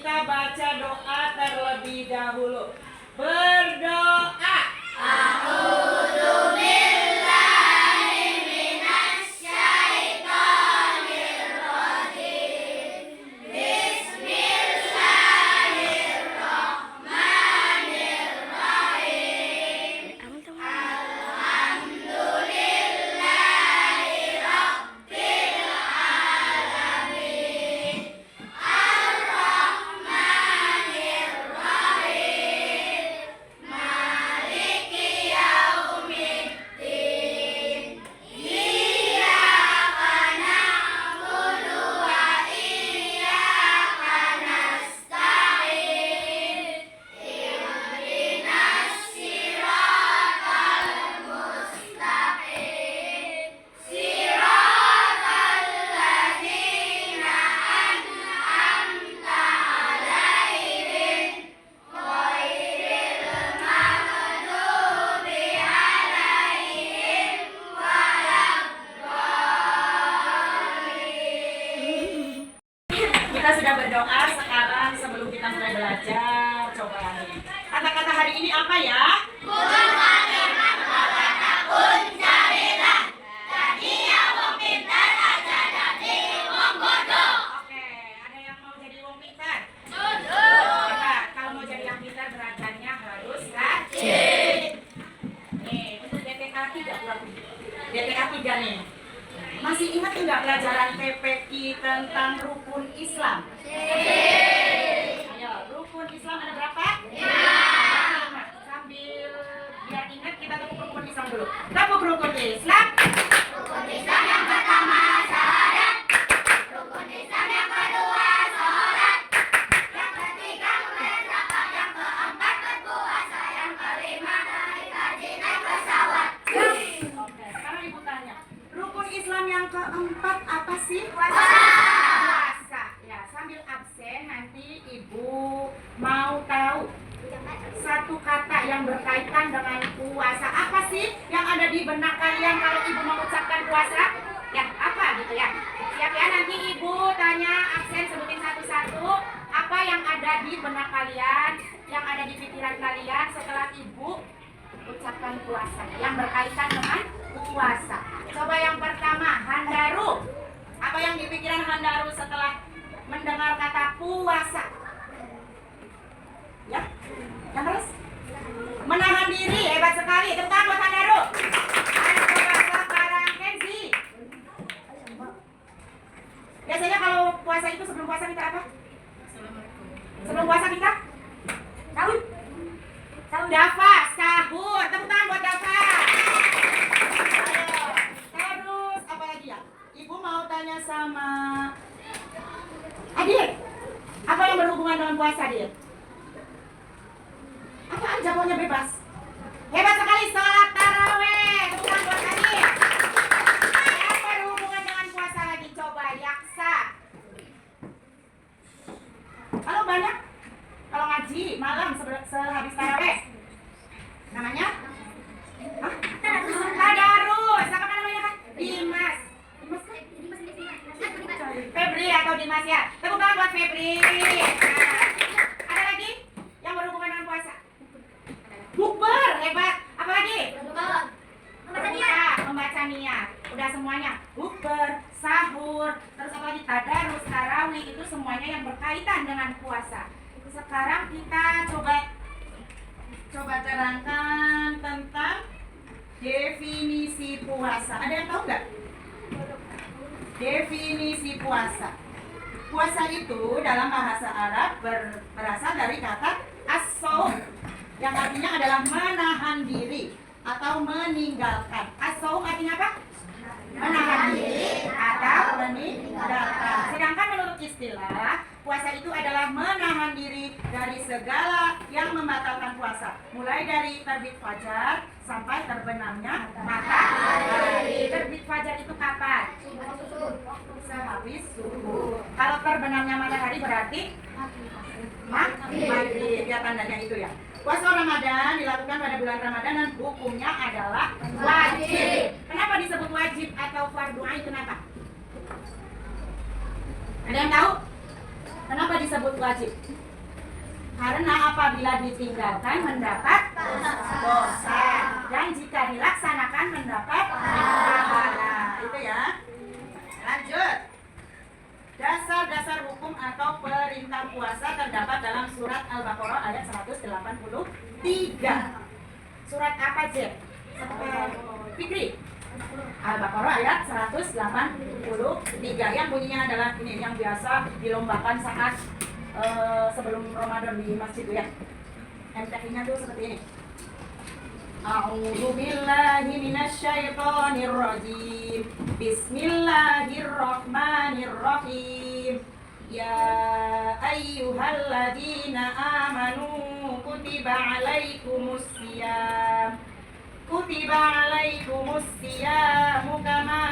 kita baca doa terlebih dahulu. Berdoa. Kita sudah berdoa, sekarang sebelum kita mulai belajar, coba nih. Kata-kata hari ini apa ya? Oke, ada yang mau jadi wong pintar? Coba, kalau mau jadi yang pintar belajarnya harus rajin. Nih, itu DTK 3 pulang. DTK 3 nih. Masih ingat nggak pelajaran PPI tentang rukun Islam? Ayo, rukun Islam ada berapa? 5. Sambil biar ingat kita tepuk rukun Islam dulu. Tepuk rukun Islam. Rukun Islam yang pertama syahadat. Rukun Islam yang kedua sholat. Yang ketiga mulai zakat. Yang keempat berpuasa. Yang kelima naik haji naik pesawat. Oke, sekarang ibu tanya. Rukun Islam yang keempat apa sih? Puasa. Puasa. Ya, sambil absen nanti ibu mau tahu satu kata yang berkaitan dengan puasa. Apa sih yang ada di benak kalian kalau ibu mengucapkan puasa? Ya, apa gitu ya? Siap ya, nanti ibu tanya absen, sebutin satu-satu apa yang ada di benak kalian, yang ada di pikiran kalian setelah ibu ucapkan puasa yang berkaitan dengan puasa. Coba yang pertama, Handaru. Apa yang di pikiran Handaru setelah mendengar kata puasa? Ya, yang terus? Menahan diri, hebat sekali. Tepuk tangan buat Handaru. Ayo coba sekarang Kenzi. Biasanya kalau puasa itu sebelum puasa kita apa? Sebelum puasa kita? Sahur. Dafa, sahur. Tepuk tangan buat Dafa. Ayo. Terus apa lagi ya? Ibu mau tanya sama Adil. Apa yang berhubungan dengan puasa, Adil? Apa aja pokoknya bebas. Hebat sekali, sholat taraweh. Tepuk tangan buat Adil. Yang berhubungan dengan puasa lagi, coba Yaksa. Halo, banyak kalau ngaji malam sehabis taraweh. Namanya? Hah? Tadarus. Apa namanya, Kak? Dimas. Dimas kan? Febri atau Dimas ya. Tepuk tangan buat Febri. Nah, ada lagi yang berhubungan dengan puasa? Bukber, hebat. Apa lagi? Membaca niat. Udah semuanya. Bukber, sahur, terus apa lagi? Tadarus, tarawih, itu semuanya yang berkaitan dengan puasa. Sekarang kita coba terangkan tentang definisi puasa. Ada yang tahu nggak? Definisi puasa. Puasa itu dalam bahasa Arab berasal dari kata as-shaum, yang artinya adalah menahan diri atau meninggalkan. As-shaum artinya apa? Menahan diri atau meninggalkan. Sedangkan menurut istilah, puasa itu adalah menahan diri dari segala yang membatalkan puasa, mulai dari terbit fajar sampai terbenamnya matahari. Terbit fajar itu kapan? Sehabis subuh. Kalau terbenamnya matahari berarti maghrib. Ya, tandanya itu ya. Puasa Ramadan dilakukan pada bulan Ramadan dan hukumnya adalah wajib. Kenapa disebut wajib atau fardu ain? Kenapa? Ada yang tahu? Kenapa disebut wajib? Karena apabila ditinggalkan mendapat dosa, dan jika dilaksanakan mendapat pahala. Itu ya. Lanjut. Dasar-dasar hukum atau perintah puasa terdapat dalam surat Al-Baqarah ayat 183. Surat apa, J? Fikri. Al-Baqarah ayat 183 yang bunyinya adalah ini, yang biasa dilombakan saat sebelum Ramadan di masjid ya. MTQ-nya tuh seperti ini. A'udzu billahi minasyaitonir rajim. Bismillahirrahmanirrahim. Ya ayyuhalladzina amanu kutiba alaikumus syiyam. Kutiba alaikumus syiyamu kama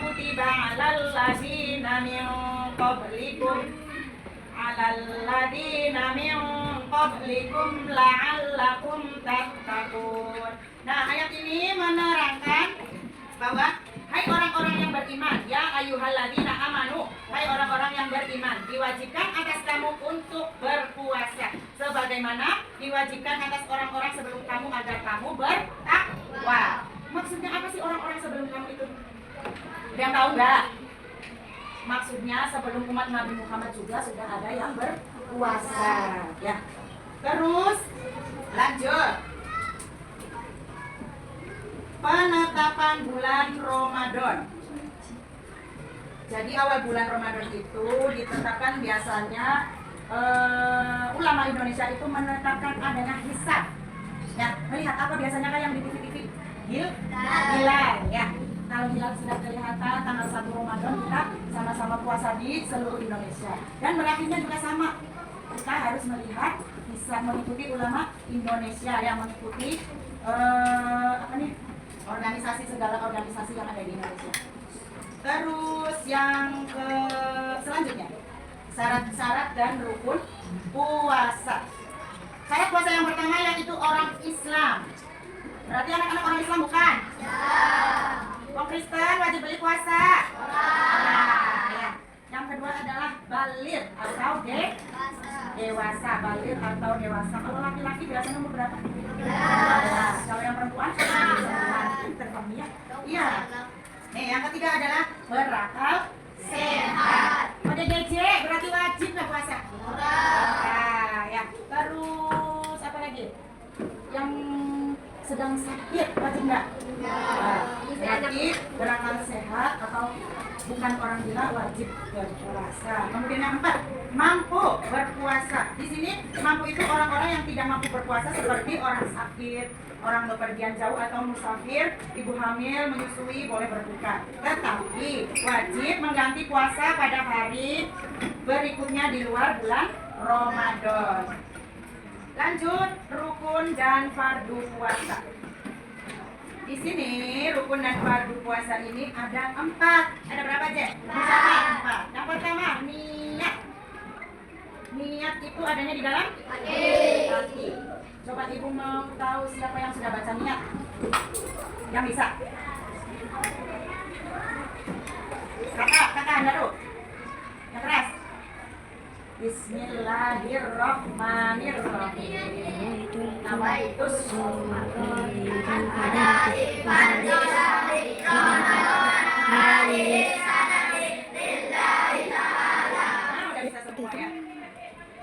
kutiba alal ladzina min qablikum la'allakum tattaqun. Nah, ayat ini menerangkan bahwa hai orang-orang yang beriman, ya ayyuhalladzina amanu, hai orang-orang yang beriman, diwajibkan atas kamu untuk berpuasa sebagaimana diwajibkan atas orang-orang sebelum kamu agar kamu bertakwa. Maksudnya apa sih orang-orang sebelum kamu itu? Ada yang tahu nggak? Maksudnya sebelum umat Nabi Muhammad juga sudah ada yang berpuasa ya. Terus lanjut. Penetapan bulan Ramadan. Jadi awal bulan Ramadan itu ditetapkan biasanya ulama Indonesia itu menetapkan adanya hisab. Ya, melihat apa biasanya kan yang di TV-TV? Hilal ya. Kalau hilal sudah kelihatan tanggal 1 Ramadan, kita sama-sama puasa di seluruh Indonesia. Dan berakhirnya juga sama. Kita harus melihat, bisa mengikuti ulama Indonesia yang mengikuti organisasi, segala organisasi yang ada di Indonesia. Terus yang selanjutnya, syarat-syarat dan rukun puasa. Syarat puasa yang pertama yaitu orang Islam. Berarti anak-anak orang Islam bukan? Ya. Orang Kristen wajib beli puasa. Nah, ya. Yang kedua adalah baligh atau dewasa. Baligh atau dewasa. Kalau laki-laki biasanya umur berapa? Ya. Kalau yang perempuan? Terpemia. Iya. Nih, yang ketiga adalah berakal sehat. ODGJ berarti wajib nggak puasa? Nah, ya. Terus apa lagi? Yang sedang sakit wajib nggak? Berarti berakal sehat atau bukan orang gila wajib berpuasa. Kemudian yang keempat, mampu berpuasa. Di sini mampu itu orang-orang yang tidak mampu berpuasa seperti orang sakit, orang bepergian jauh atau musafir, ibu hamil, menyusui boleh berbuka. Tetapi wajib mengganti puasa pada hari berikutnya di luar bulan Ramadan. Lanjut, rukun dan fardu puasa. Di sini rukun dan fardu puasa ini ada 4. Ada berapa, Cek? 4. Yang pertama, niat. Niat itu adanya di dalam hati. Coba ibu mau tahu siapa yang sudah baca niat? Yang bisa? Kakak Anda tuh. Yang keras. Bismillahirrahmanirrahim. Nawaitus sholat ada iman syahri Ramadan hari sanati lillahi ta'ala. Udah bisa semua ya.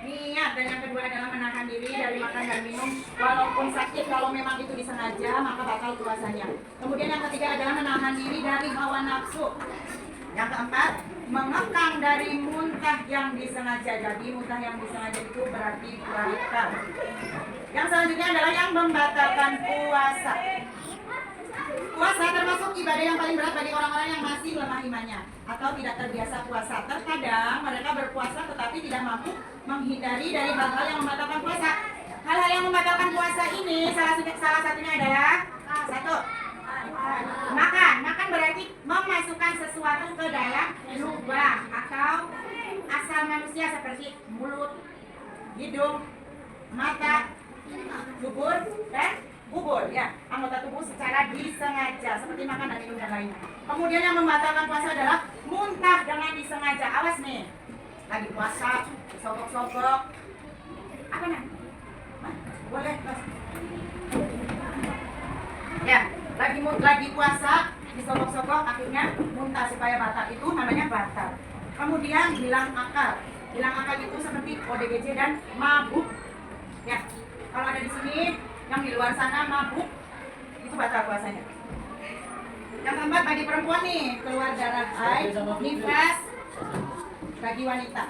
Niat, dan yang kedua adalah menahan diri dari makan dan minum walaupun sakit. Kalau memang itu disengaja maka batal puasanya. Kemudian yang ketiga adalah menahan diri dari hawa nafsu. Yang keempat, mengekang dari muntah yang disengaja. Jadi muntah yang disengaja itu berarti batal. Yang selanjutnya adalah yang membatalkan puasa. Puasa termasuk ibadah yang paling berat bagi orang-orang yang masih lemah imannya atau tidak terbiasa puasa. Terkadang mereka berpuasa tetapi tidak mampu menghindari dari hal-hal yang membatalkan puasa. Hal-hal yang membatalkan puasa ini salah satunya adalah satu, makan. Makan berarti memasukkan sesuatu ke dalam lubang atau asal manusia seperti mulut, hidung, mata, dubur, dan kubur ya, anggota tubuh secara disengaja seperti makan dan minum dan lainnya. Kemudian yang membatalkan puasa adalah muntah dengan disengaja. Awas nih, lagi puasa sogok lagi puasa disogok-sogok akhirnya muntah supaya batal, itu namanya batal. Kemudian hilang akal. Hilang akal itu seperti ODGJ dan mabuk. Ya, kalau ada di sini, yang di luar sana mabuk, itu batal puasanya. Yang keempat bagi perempuan nih, keluar darah haid, nifas bagi wanita.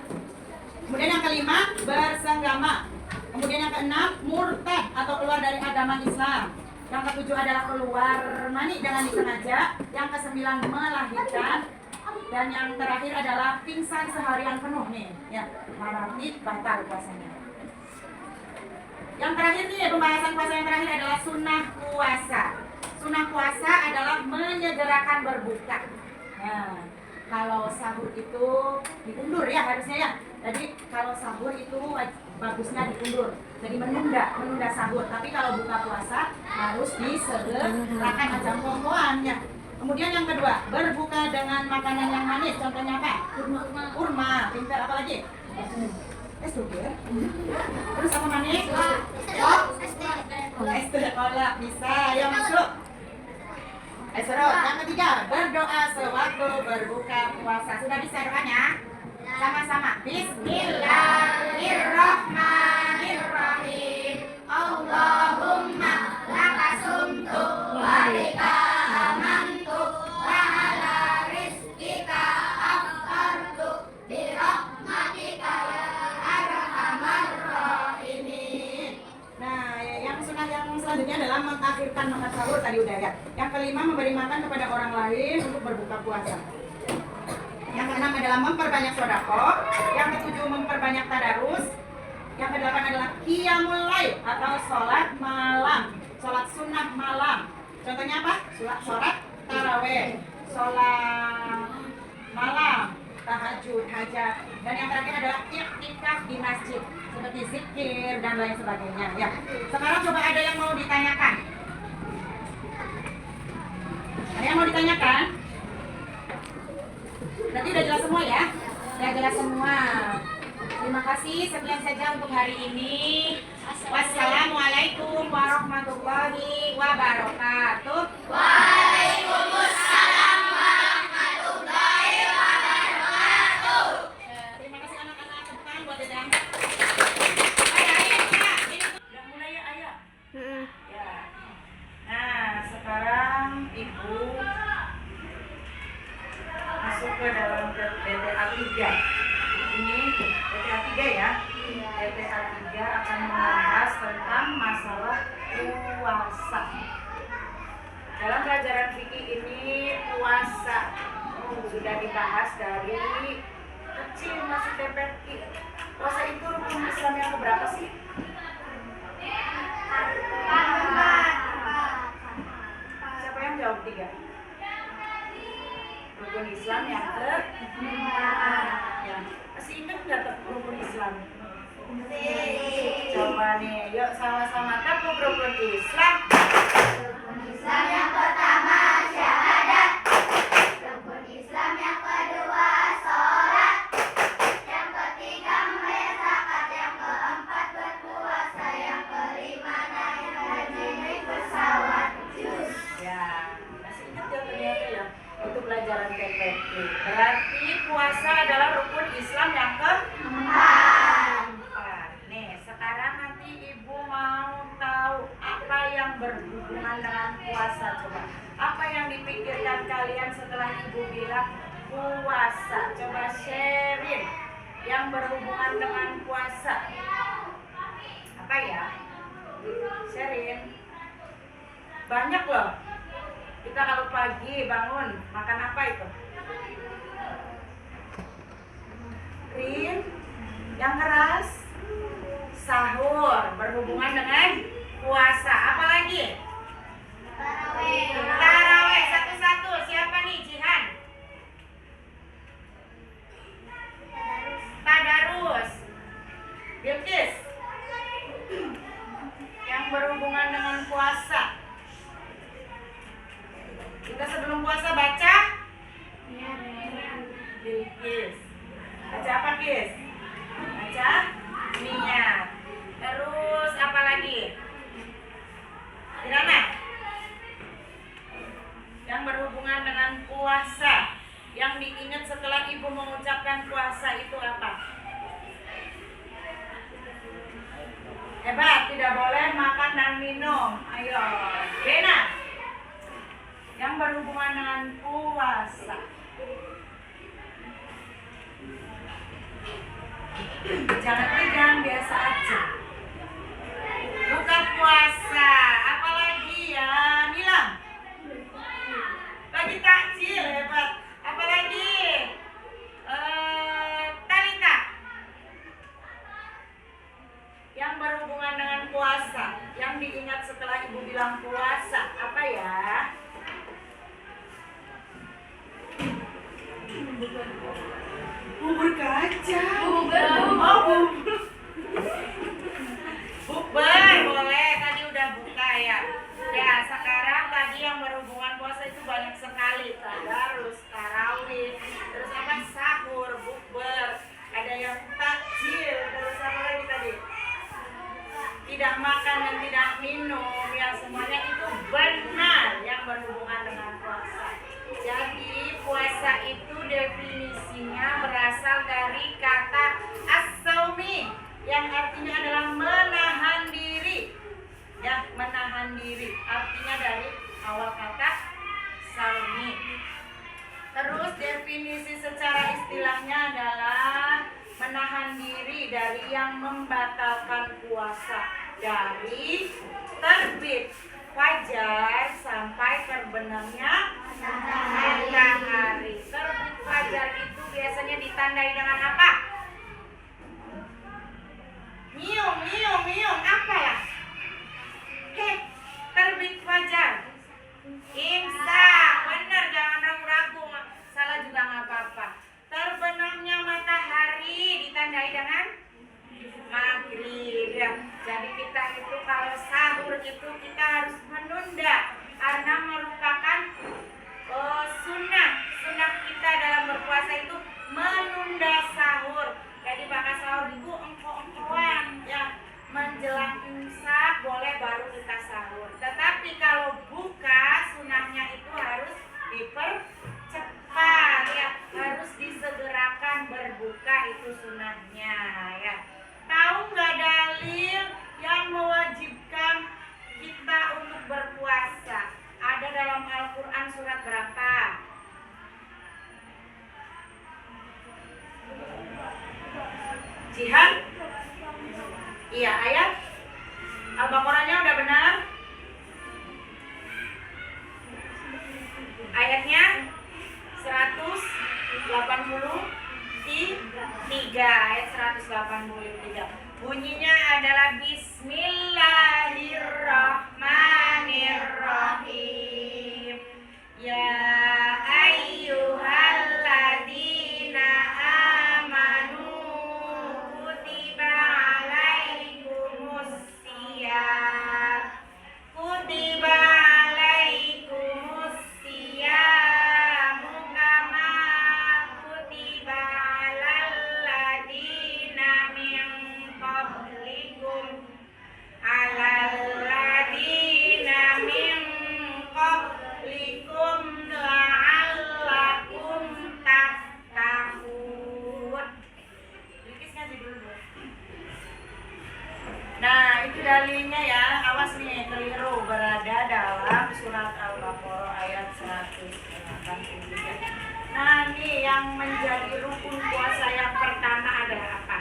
Kemudian yang kelima, bersenggama. Kemudian yang keenam, murtad atau keluar dari agama Islam. Yang ketujuh adalah keluar mani dengan disengaja. Yang kesembilan, melahirkan. Dan yang terakhir adalah pingsan seharian penuh nih, ya, berarti batal puasanya. Yang terakhir nih, pembahasan puasa yang terakhir adalah sunnah puasa. Sunnah puasa adalah menyegerakan berbuka. Nah, kalau sahur itu diundur ya harusnya ya. Jadi kalau sahur itu bagusnya diundur. Jadi menunda sahur. Tapi kalau buka puasa harus disegerakan macam pokoknya. Kemudian yang kedua, berbuka dengan makanan yang manis. Contohnya apa? Kurma. Pintar apa lagi? Es ya. Terus apa manis? Es teh kolak bisa. Ayo masuk. Serot. Yang ketiga, berdoa sewaktu berbuka puasa. Sudah bisa doanya? Sama-sama. Bismillahirrahmanirrahim. Allahumma laka sumtu wa bika amantu wa ala rizqika aftartu bi rahmatika ya arhamar rahimin. Nah, yang sunnah yang selanjutnya adalah mengakhirkan makan sahur, tadi udah ya. Yang kelima, memberi makan kepada orang lain untuk berbuka puasa. Yang keenam adalah memperbanyak sedekah. Yang ketujuh, memperbanyak tadarus. Yang kedelapan adalah qiyamul lail atau sholat malam, sholat sunnah malam. Contohnya apa? Sholat taraweh, sholat malam, tahajud, hajat. Dan yang terakhir adalah iktikaf di masjid, seperti zikir dan lain sebagainya. Ya. Sekarang coba ada yang mau ditanyakan? Ada yang mau ditanyakan? Berarti udah jelas semua ya? Udah jelas semua. Terima kasih, sekian saja untuk hari ini. Wassalamualaikum warahmatullahi wabarakatuh. Waalaikumsalam warahmatullahi wabarakatuh. Terima kasih anak-anak, tepuk tangan buat Dedang. Udah mulai ya ayah? Ya. Nah, sekarang Ibu masuk ke dalam TTA 3. Ini TTA 3 ya. TTA 3 akan membahas tentang masalah puasa. Dalam pelajaran fikih ini puasa sudah dibahas dari kecil masih TPQ. Puasa itu rukun Islam yang keberapa sih? Siapa yang jawab 3? Rukun Islam yang ya. Masih ingat nggak rukun Islam? Coba nih, yuk sama-sama tepuk rukun Islam. Rukun Islam yang pertama syahadat. Rukun Islam yang kedua sholat. Yang ketiga membayar zakat. Yang keempat berpuasa. Yang kelima naik haji naik pesawat. Ya, masih ingat ya ternyata ya. Itu pelajaran TPQ. Berarti puasa adalah rukun Islam yang keempat. Nih, sekarang nanti Ibu mau tahu apa yang berhubungan dengan puasa. Coba, apa yang dipikirkan kalian setelah Ibu bilang puasa? Coba sharing yang berhubungan dengan puasa. Apa ya? Sharing. Banyak loh. Kita kalau pagi bangun, makan apa itu? Rin, yang keras, sahur, berhubungan dengan puasa. Apa lagi? Taraweh. Satu-satu, siapa nih? Jihan? Tadarus. Bilqis, yang berhubungan dengan puasa. Kita sebelum puasa baca? Bilqis. Baca apa, Kis? Baca niat. Terus apa lagi? Irana? diingat setelah ibu mengucapkan puasa itu apa? Hebat, tidak boleh makan dan minum. Ayo, Bena. Yang berhubungan dengan puasa. Jangan pegang, biasa aja. Buka puasa, apalagi ya, Nilam. Lagi takjil, hebat. Apalagi Talita. Yang berhubungan dengan puasa, yang diingat setelah ibu bilang puasa, apa ya? Bubur kacang. Bubur. Oh, bubur. Bubur boleh, tadi udah buka ya. Ya, sekarang tadi yang berhubungan puasa itu banyak sekali. Tadarus, tarawih, terus apa sahur, bubur, ada yang takjil, terus apa lagi tadi? Tidak makan dan tidak minum, ya semuanya itu benar yang berhubungan dengan puasa. Jadi puasa itu definisinya berasal dari kata as-saumi yang artinya adalah menahan diri. Ya, menahan diri artinya dari awal kata saumi. Terus definisi secara istilahnya adalah menahan diri dari yang membatalkan puasa dari terbit fajar sampai terbenamnya matahari. Terbit fajar itu biasanya ditandai dengan apa? Miung, apa ya? Terbit fajar. Imsak, benar, jangan ragu-ragu. Salah juga nggak apa-apa. Terbenamnya matahari ditandai dengan maghrib ya. Jadi kita itu kalau sahur itu kita harus menunda karena merupakan sunnah kita dalam berpuasa itu menunda sahur. Jadi maka sahur itu engko-engkoan ya, menjelang imsak boleh baru kita sahur. Tetapi kalau buka sunnahnya itu harus dipercepat ya, harus disegerakan berbuka, itu sunnahnya ya. Tahu nggak dalil yang mewajibkan kita untuk berpuasa? Ada dalam Al-Quran surat berapa? Jihad? Iya, ayat Al-Baqarahnya udah benar? Ayatnya 183, ayat 183. Bunyinya adalah Bismillahirrahmanirrahim. Ya ayyuhalladzina amanu kutiba alaikumus siyam. Kutiba alaikumus siyam kama kutiba alal ladzina min qablikum la'allakum tattaqun. Lukis ngaji dulu, Bu. Nah, itu dalilnya ya. Awas nih, keliru, berada dalam surat Al-Baqarah ayat 183. Nah, ini yang menjadi rukun puasa yang pertama adalah apa?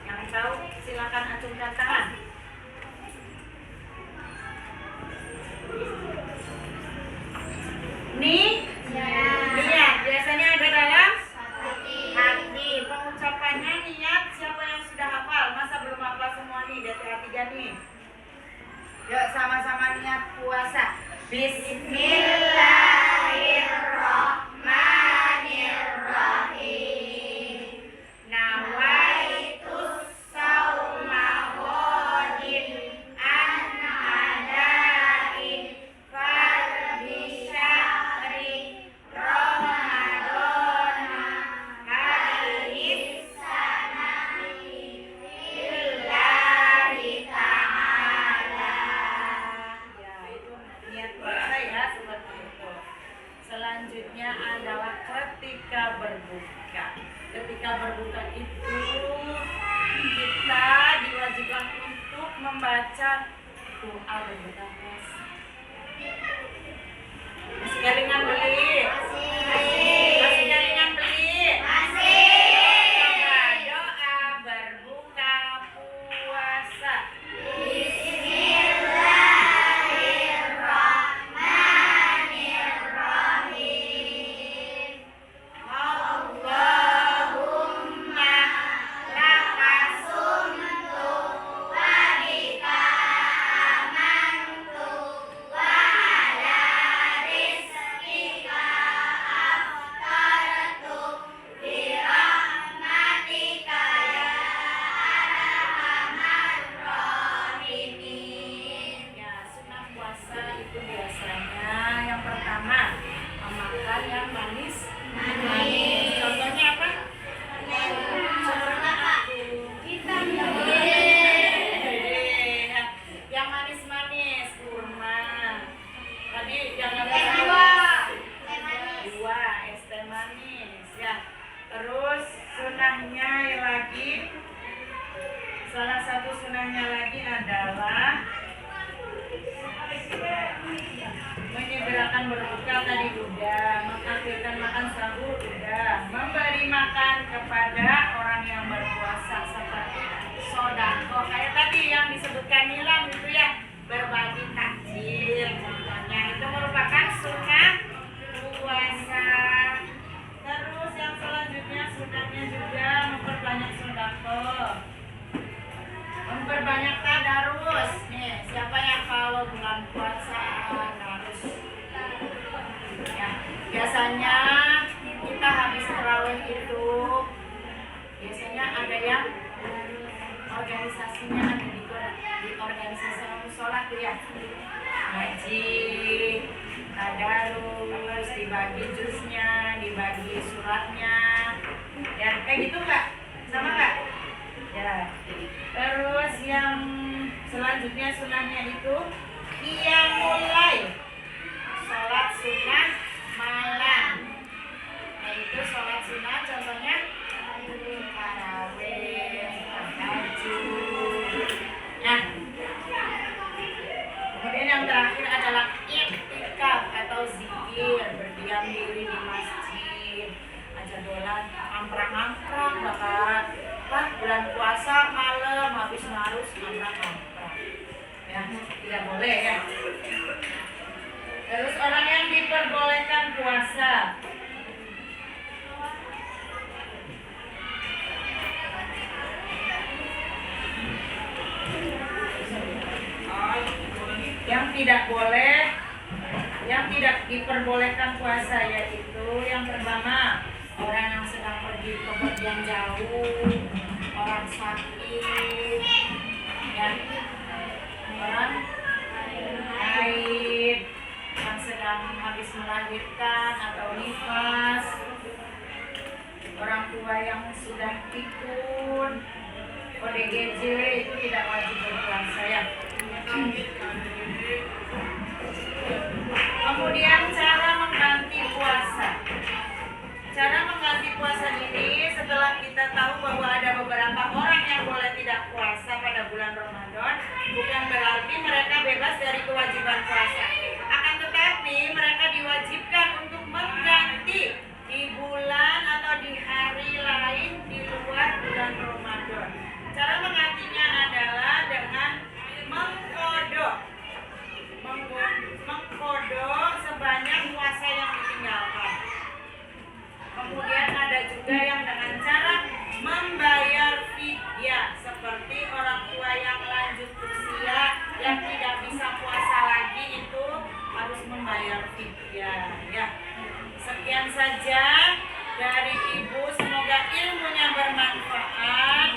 Yang tahu silakan acungkan tangan. Niat biasanya ada dalam hati. Pengucapannya niat, siapa yang sudah hafal? Masa belum hafal semua nih? DTA 3 nih. Yuk sama-sama niat puasa. Bismillahirrahmanirrahim. ketika berbuka itu kita diwajibkan untuk membaca doa berbuka puasa. Masih garingan beli? Masih garingan beli? Coba doa berbuka puasa. Allahumma lakasumtu wa bika amantu wa ala rizqika aftartu bi rahmatika ya arhamar rahimin. Ya, sunnah puasa itu biasanya yang pertama makan yang manis. Contohnya apa? Yang manis-manis, kurma. Tadi yang dua es teh manis ya. Terus sunahnya lagi, salah satu sunahnya lagi adalah menyegerakan berbuka tadi udah, mengakhirkan makan sahur udah, memberi makan kepada orang yang berpuasa seperti sodako kayak tadi yang disebutkan Nilam itu ya, berbagi takjil contohnya itu merupakan sunnah puasa. Terus yang selanjutnya sunahnya juga memperbanyak sodako, memperbanyak tadarus. Nih, siapa yang kalau bulan puasa harus ya, biasanya kita habis tarawih itu biasanya ada yang organisasinya ada di organisasi musola tuh ya, ngaji, tadarus, dibagi jusnya, dibagi suratnya ya, kayak gitu Kak, sama Kak ya. Terus yang selanjutnya sunahnya itu qiyamul lail, sholat sunnah malam. Nah itu sholat sunnah contohnya tarawih, tahajud. Nah, kemudian yang terakhir adalah i'tikaf atau zikir, berdiam diri di masjid, aja dolan amprang-amprang Bapak. Bulan puasa malam habis ngarus amprang-amprang ya, tidak boleh ya. Terus orang yang diperbolehkan puasa, yang tidak boleh, yang tidak diperbolehkan puasa yaitu yang pertama orang yang sedang pergi ke pergian jauh, orang sakit ya, orang haid, yang sedang habis melahirkan atau nifas, orang tua yang sudah pikun, ODGJ itu tidak wajib berpuasa ya. Kemudian cara mengganti puasa. Cara mengganti puasa ini setelah kita tahu bahwa ada beberapa orang yang boleh tidak puasa pada bulan Ramadan, bukan berarti mereka bebas dari kewajiban puasa. Akan tetapi mereka diwajibkan untuk mengganti di bulan atau di hari lain di luar bulan Ramadan. Cara menggantinya adalah dengan mengkodok sebanyak puasa yang ditinggalkan. Kemudian ada juga yang dengan cara membayar fidyah, seperti orang tua yang lanjut usia yang tidak bisa puasa lagi itu harus membayar fidyah ya. Sekian saja dari Ibu, semoga ilmunya bermanfaat.